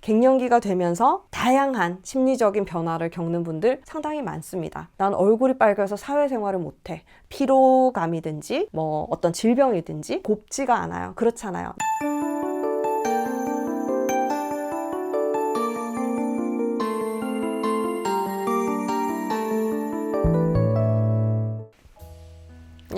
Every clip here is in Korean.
갱년기가 되면서 다양한 심리적인 변화를 겪는 분들 상당히 많습니다. 난 얼굴이 빨개서 사회생활을 못해. 피로감이든지 뭐 어떤 질병이든지 곱지가 않아요. 그렇잖아요.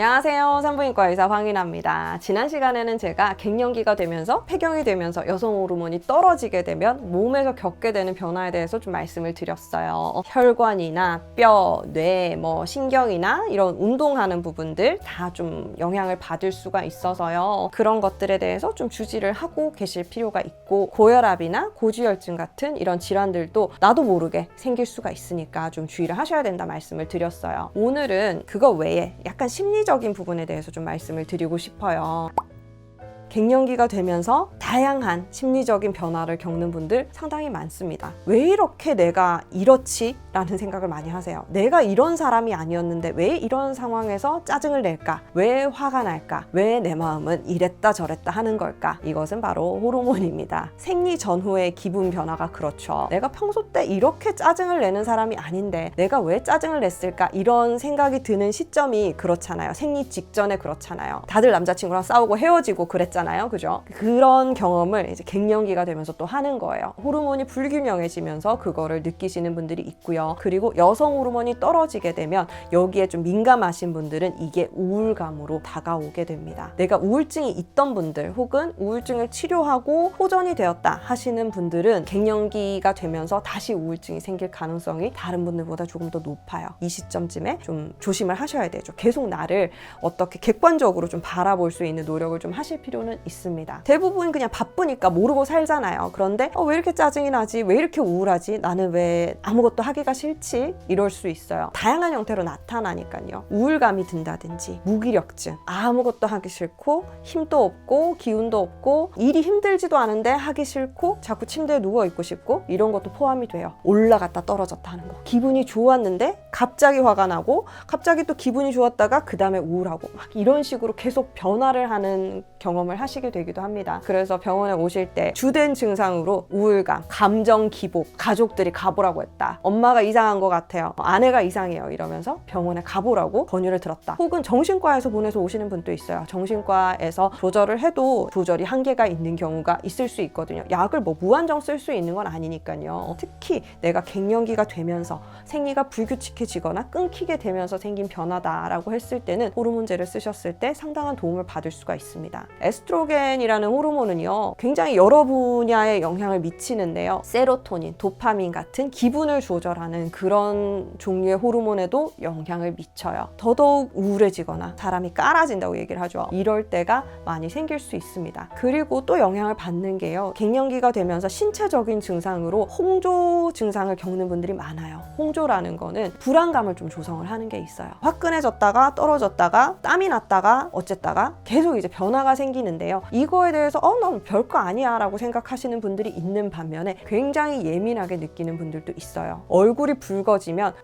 안녕하세요. 산부인과 의사 황인아입니다. 지난 시간에는 제가 갱년기가 되면서 폐경이 되면서 여성 호르몬이 떨어지게 되면 몸에서 겪게 되는 변화에 대해서 좀 말씀을 드렸어요. 혈관이나 뼈, 뇌, 신경이나 이런 운동하는 부분들 다 좀 영향을 받을 수가 있어서요. 그런 것들에 대해서 좀 주지를 하고 계실 필요가 있고, 고혈압이나 고지혈증 같은 이런 질환들도 나도 모르게 생길 수가 있으니까 좀 주의를 하셔야 된다 말씀을 드렸어요. 오늘은 그거 외에 약간 심리적인 부분에 대해서 좀 말씀을 드리고 싶어요. 갱년기가 되면서 다양한 심리적인 변화를 겪는 분들 상당히 많습니다. 왜 이렇게 내가 이렇지? 라는 생각을 많이 하세요. 내가 이런 사람이 아니었는데 왜 이런 상황에서 짜증을 낼까? 왜 화가 날까? 왜 내 마음은 이랬다 저랬다 하는 걸까? 이것은 바로 호르몬입니다. 생리 전후의 기분 변화가 그렇죠. 내가 평소 때 이렇게 짜증을 내는 사람이 아닌데 내가 왜 짜증을 냈을까? 이런 생각이 드는 시점이 그렇잖아요. 생리 직전에 그렇잖아요. 다들 남자친구랑 싸우고 헤어지고 그랬잖아요. 그죠? 그런 경험을 이제 갱년기가 되면서 또 하는 거예요. 호르몬이 불균형해지면서 그거를 느끼시는 분들이 있고요. 그리고 여성 호르몬이 떨어지게 되면 여기에 좀 민감하신 분들은 이게 우울감으로 다가오게 됩니다. 내가 우울증이 있던 분들 혹은 우울증을 치료하고 호전이 되었다 하시는 분들은 갱년기가 되면서 다시 우울증이 생길 가능성이 다른 분들보다 조금 더 높아요. 이 시점쯤에 좀 조심을 하셔야 되죠. 계속 나를 어떻게 객관적으로 좀 바라볼 수 있는 노력을 좀 하실 필요는 있습니다. 대부분 그냥 바쁘니까 모르고 살잖아요. 그런데 왜 이렇게 짜증이 나지? 왜 이렇게 우울하지? 나는 왜 아무것도 하기가 싫지? 이럴 수 있어요. 다양한 형태로 나타나니까요. 우울감이 든다든지 무기력증, 아무것도 하기 싫고 힘도 없고 기운도 없고 일이 힘들지도 않은데 하기 싫고 자꾸 침대에 누워있고 싶고 이런 것도 포함이 돼요. 올라갔다 떨어졌다 하는 거. 기분이 좋았는데 갑자기 화가 나고 갑자기 또 기분이 좋았다가 그 다음에 우울하고 막 이런 식으로 계속 변화를 하는 경험을 하시게 되기도 합니다. 그래서 병원에 오실 때 주된 증상으로 우울감, 감정 기복, 가족들이 가보라고 했다. 엄마가 이상한 것 같아요. 아내가 이상해요. 이러면서 병원에 가보라고 권유를 들었다. 혹은 정신과에서 보내서 오시는 분도 있어요. 정신과에서 조절을 해도 조절이 한계가 있는 경우가 있을 수 있거든요. 약을 무한정 쓸 수 있는 건 아니니까요. 특히 내가 갱년기가 되면서 생리가 불규칙해지거나 끊기게 되면서 생긴 변화다라고 했을 때는 호르몬제를 쓰셨을 때 상당한 도움을 받을 수가 있습니다. 에스트로겐이라는 호르몬은요, 굉장히 여러 분야에 영향을 미치는데요. 세로토닌, 도파민 같은 기분을 조절하는 그런 종류의 호르몬에도 영향을 미쳐요. 더더욱 우울해지거나 사람이 깔아진다고 얘기를 하죠. 이럴 때가 많이 생길 수 있습니다. 그리고 또 영향을 받는 게요, 갱년기가 되면서 신체적인 증상으로 홍조 증상을 겪는 분들이 많아요. 홍조라는 거는 불안감을 좀 조성을 하는 게 있어요. 화끈해졌다가 떨어졌다가 땀이 났다가 어쨌다가 계속 이제 변화가 생기는데요. 이거에 대해서 난 별거 아니야 라고 생각하시는 분들이 있는 반면에 굉장히 예민하게 느끼는 분들도 있어요. 얼굴이 붉어지면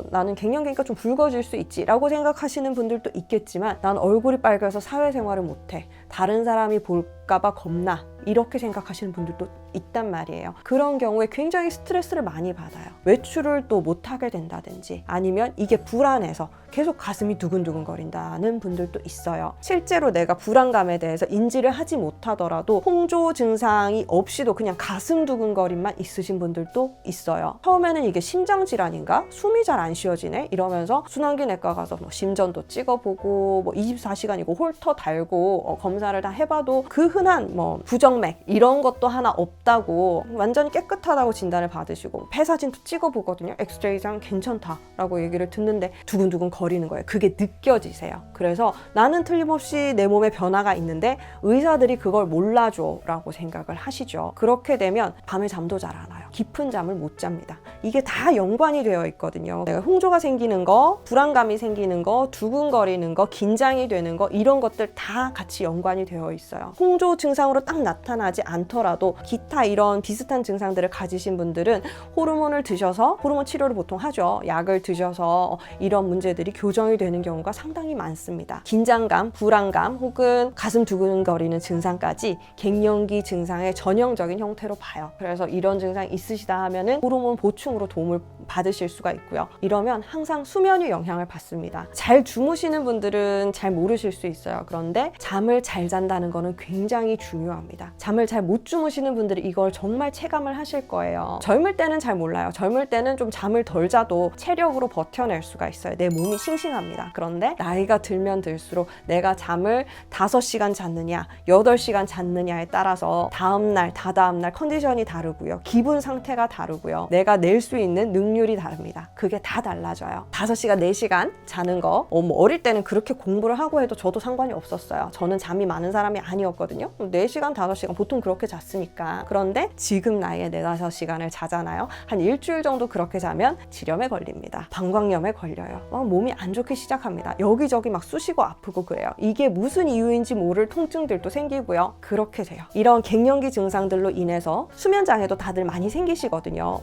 나는 갱년기니까 좀 붉어질 수 있지 라고 생각하시는 분들도 있겠지만 난 얼굴이 빨개서 사회생활을 못해. 다른 사람이 볼까봐 겁나. 이렇게 생각하시는 분들도 있단 말이에요. 그런 경우에 굉장히 스트레스를 많이 받아요. 외출을 또 못하게 된다든지 아니면 이게 불안해서 계속 가슴이 두근두근 거린다는 분들도 있어요. 실제로 내가 불안감에 대해서 인지를 하지 못하더라도 홍조 증상이 없이도 그냥 가슴 두근거림만 있으신 분들도 있어요. 처음에는 이게 심장질환인가? 숨이 잘 안 쉬어지네? 이러면서 순환기내과 가서 심전도 찍어보고 24시간이고 홀터 달고 검사를 다 해봐도 그 흔한 부정맥 이런 것도 하나 없다고 완전히 깨끗하다고 진단을 받으시고 폐사진도 찍어보거든요. 엑스레이상 괜찮다라고 얘기를 듣는데 두근두근 거리는 거예요. 그게 느껴지세요. 그래서 나는 틀림없이 내 몸에 변화가 있는데 의사들이 그걸 몰라줘 라고 생각을 하시죠. 그렇게 되면 밤에 잠도 잘 안 와요. 깊은 잠을 못 잡니다. 이게 다 연관이 되어 있거든요. 내가 홍조가 생기는 거, 불안감이 생기는 거, 두근거리는 거, 긴장이 되는 거, 이런 것들 다 같이 연관이 되어 있어요. 홍조 증상으로 딱 나타나지 않더라도 기타 이런 비슷한 증상들을 가지신 분들은 호르몬을 드셔서, 호르몬 치료를 보통 하죠. 약을 드셔서 이런 문제들이 교정이 되는 경우가 상당히 많습니다. 긴장감, 불안감 혹은 가슴 두근거리는 증상까지 갱년기 증상의 전형적인 형태로 봐요. 그래서 이런 증상이 있으시다 하면은 호르몬 보충으로 도움을 받으실 수가 있고요. 이러면 항상 수면이 영향을 받습니다. 잘 주무시는 분들은 잘 모르실 수 있어요. 그런데 잠을 잘 잔다는 거는 굉장히 중요합니다. 잠을 잘 못 주무시는 분들이 이걸 정말 체감을 하실 거예요. 젊을 때는 잘 몰라요. 젊을 때는 좀 잠을 덜 자도 체력으로 버텨낼 수가 있어요. 내 몸이 싱싱합니다. 그런데 나이가 들면 들수록 내가 잠을 5시간 잤느냐 8시간 잤느냐에 따라서 다음날 다다음날 컨디션이 다르고요. 기분 상태가 다르고요. 내가 낼 수 있는 능률이 다릅니다. 그게 다 달라져요. 5시간 4시간 자는 거 어릴 때는 그렇게 공부를 하고 해도 저도 상관이 없었어요. 저는 잠이 많은 사람이 아니었거든요. 4시간 5시간 보통 그렇게 잤으니까. 그런데 지금 나이에 4-5시간을 자잖아요. 한 일주일 정도 그렇게 자면 지렴에 걸립니다. 방광염에 걸려요. 몸이 안 좋게 시작합니다. 여기저기 막 쑤시고 아프고 그래요. 이게 무슨 이유인지 모를 통증들도 생기고요. 그렇게 돼요. 이런 갱년기 증상들로 인해서 수면장애도 다들 많이 생기시거든요.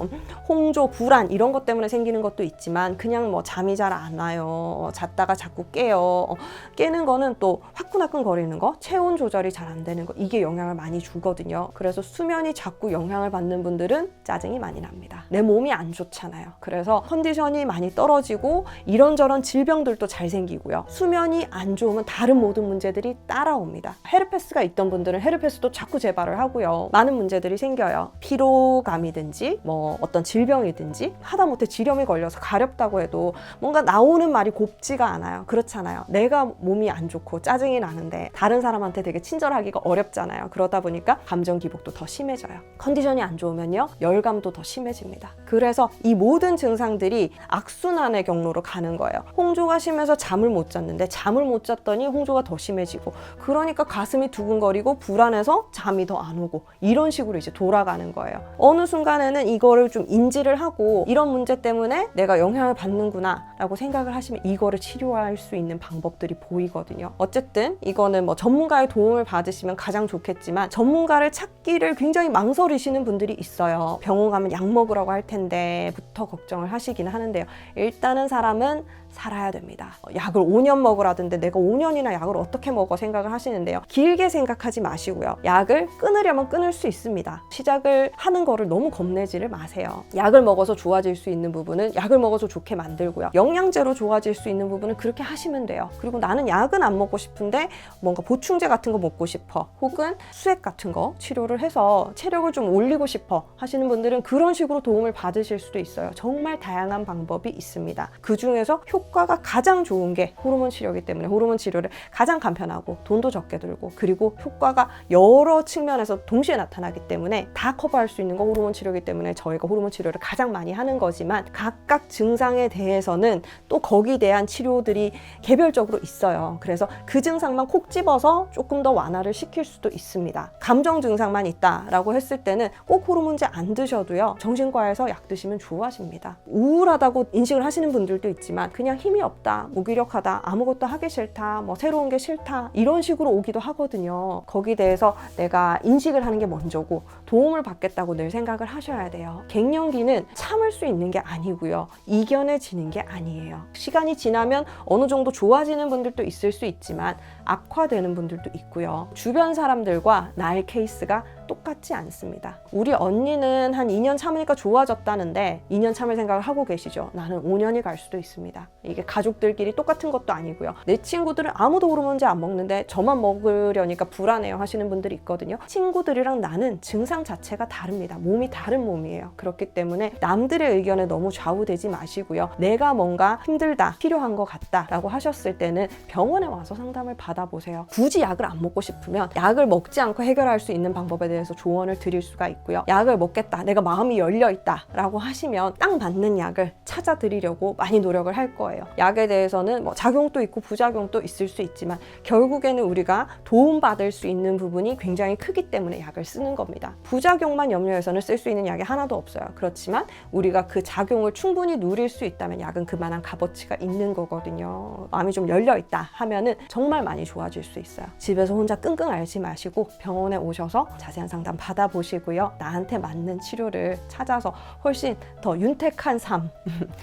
홍조, 불안 이런 것 때문에 생기는 것도 있지만 그냥 뭐 잠이 잘 안 와요. 잤다가 자꾸 깨요. 깨는 거는 또 화끈화끈 거리는 거, 체온 조절이 잘 안 되는 거, 이게 영향을 많이 주거든요. 그래서 수면이 자꾸 영향을 받는 분들은 짜증이 많이 납니다. 내 몸이 안 좋잖아요. 그래서 컨디션이 많이 떨어지고 이런저런 질병들도 잘 생기고요. 수면이 안 좋으면 다른 모든 문제들이 따라옵니다. 헤르페스가 있던 분들은 헤르페스도 자꾸 재발을 하고요. 많은 문제들이 생겨요. 피로감이든지 뭐 어떤 질병이든지, 하다못해 지렴이 걸려서 가렵다고 해도 뭔가 나오는 말이 곱지가 않아요. 그렇잖아요. 내가 몸이 안 좋고 짜증이 나는데 다른 사람한테 되게 친절하기가 어렵잖아요. 그러다 보니까 감정 기복도 더 심해져요. 컨디션이 안 좋으면요, 열감도 더 심해집니다. 그래서 이 모든 증상들이 악순환의 경로로 가는 거예요. 홍조가 심해서 잠을 못 잤는데 잠을 못 잤더니 홍조가 더 심해지고, 그러니까 가슴이 두근거리고 불안해서 잠이 더 안 오고, 이런 식으로 이제 돌아가는 거예요. 어느 순간에는 이거를 좀 인지를 하고 이런 문제 때문에 내가 영향을 받는구나 라고 생각을 하시면 이거를 치료할 수 있는 방법들이 보이거든요. 어쨌든 이거는 뭐 전문가의 도움을 받으시면 가장 좋겠지만, 전문가를 찾기를 굉장히 망설이시는 분들이 있어요. 병원 가면 약 먹으라고 할 텐데 부터 걱정을 하시긴 하는데요. 일단은 사람은 살아야 됩니다. 약을 5년 먹으라던데 내가 5년이나 약을 어떻게 먹어 생각을 하시는데요. 길게 생각하지 마시고요. 약을 끊으려면 끊을 수 있습니다. 시작을 하는 거를 너무 겁내지를 마세요. 약을 먹어서 좋아질 수 있는 부분은 약을 먹어서 좋게 만들고요. 영양제로 좋아질 수 있는 부분은 그렇게 하시면 돼요. 그리고 나는 약은 안 먹고 싶은데 뭔가 보충제 같은 거 먹고 싶어, 혹은 수액 같은 거 치료를 해서 체력을 좀 올리고 싶어 하시는 분들은 그런 식으로 도움을 받으실 수도 있어요. 정말 다양한 방법이 있습니다. 그 중에서 효과가 가장 좋은 게 호르몬 치료이기 때문에 호르몬 치료를 가장 간편하고 돈도 적게 들고, 그리고 효과가 여러 측면에서 동시에 나타나기 때문에 다 커버할 수 있는 거 호르몬 치료이기 때문에 저희가 호르몬 치료를 가장 많이 하는 거지만, 각각 증상에 대해서는 또 거기에 대한 치료들이 개별적으로 있어요. 그래서 그 증상만 콕 집어서 조금 더 완화를 시킬 수도 있습니다. 감정 증상만 있다라고 했을 때는 꼭 호르몬제 안 드셔도요, 정신과에서 약 드시면 좋아집니다. 우울하다고 인식을 하시는 분들도 있지만 그냥 힘이 없다, 무기력하다, 아무것도 하기 싫다, 뭐 새로운 게 싫다, 이런 식으로 오기도 하거든요. 거기에 대해서 내가 인식을 하는 게 먼저고 도움을 받겠다고 늘 생각을 하셔야 돼요. 갱년기는 참을 수 있는 게 아니고요, 이겨내지는 게 아니에요. 시간이 지나면 어느 정도 좋아지는 분들도 있을 수 있지만 악화되는 분들도 있고요. 주변 사람들과 나의 케이스가 똑같지 않습니다. 우리 언니는 한 2년 참으니까 좋아졌다는데 2년 참을 생각을 하고 계시죠? 나는 5년이 갈 수도 있습니다. 이게 가족들끼리 똑같은 것도 아니고요. 내 친구들은 아무도 호르몬제 안 먹는데 저만 먹으려니까 불안해요 하시는 분들이 있거든요. 친구들이랑 나는 증상 자체가 다릅니다. 몸이 다른 몸이에요. 그렇기 때문에 남들의 의견에 너무 좌우되지 마시고요. 내가 뭔가 힘들다, 필요한 것 같다 라고 하셨을 때는 병원에 와서 상담을 받아보세요. 굳이 약을 안 먹고 싶으면 약을 먹지 않고 해결할 수 있는 방법에 대해서 대해서 조언을 드릴 수가 있고요. 약을 먹겠다, 내가 마음이 열려 있다 라고 하시면 딱 맞는 약을 찾아드리려고 많이 노력을 할 거예요. 약에 대해서는 뭐 작용도 있고 부작용도 있을 수 있지만 결국에는 우리가 도움받을 수 있는 부분이 굉장히 크기 때문에 약을 쓰는 겁니다. 부작용만 염려해서는 쓸 수 있는 약이 하나도 없어요. 그렇지만 우리가 그 작용을 충분히 누릴 수 있다면 약은 그만한 값어치가 있는 거거든요. 마음이 좀 열려 있다 하면은 정말 많이 좋아질 수 있어요. 집에서 혼자 끙끙 앓지 마시고 병원에 오셔서 자세한 상담 받아보시고요. 나한테 맞는 치료를 찾아서 훨씬 더 윤택한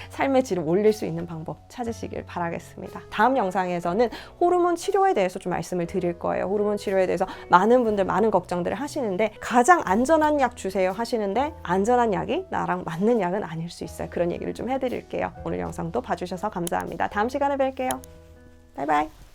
삶의 질을 올릴 수 있는 방법 찾으시길 바라겠습니다. 다음 영상에서는 호르몬 치료에 대해서 좀 말씀을 드릴 거예요. 호르몬 치료에 대해서 많은 분들 많은 걱정들을 하시는데 가장 안전한 약 주세요 하시는데 안전한 약이 나랑 맞는 약은 아닐 수 있어요. 그런 얘기를 좀 해드릴게요. 오늘 영상도 봐주셔서 감사합니다. 다음 시간에 뵐게요. 바이바이.